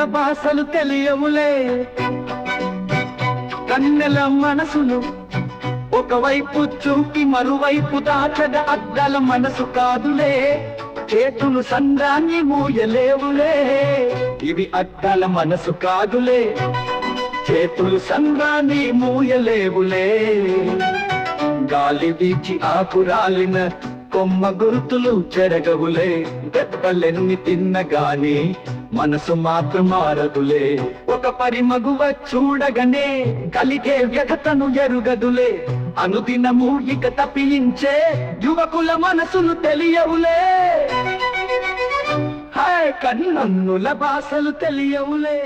భాషలు తెలియవులే. కన్నెల మనసులు ఒకవైపు చూపి మరువైపు దాచగ అద్దాల మనసు కాదులే. చేతులు సంద్రాన్ని మూయలేవులే, ఇవి అద్దాల మనసు కాదులే. చేతులు సంద్రాన్ని మూయలేవులే. గాలి వీచి ఆకురాలిన కొమ్మ గుర్తులు చెరగవులే. దెబ్బలెన్ని తిన్నగాని మనసు మాత్రం మారదులే. ఒక పరిమగువ చూడగనే కలిగే వ్యథతను ఎరుగదులే. అనుదినము ఇక తప్పించే యువకుల మనసులు తెలియవులే. హాయ్ కన్నుల భాషలు తెలియవులే.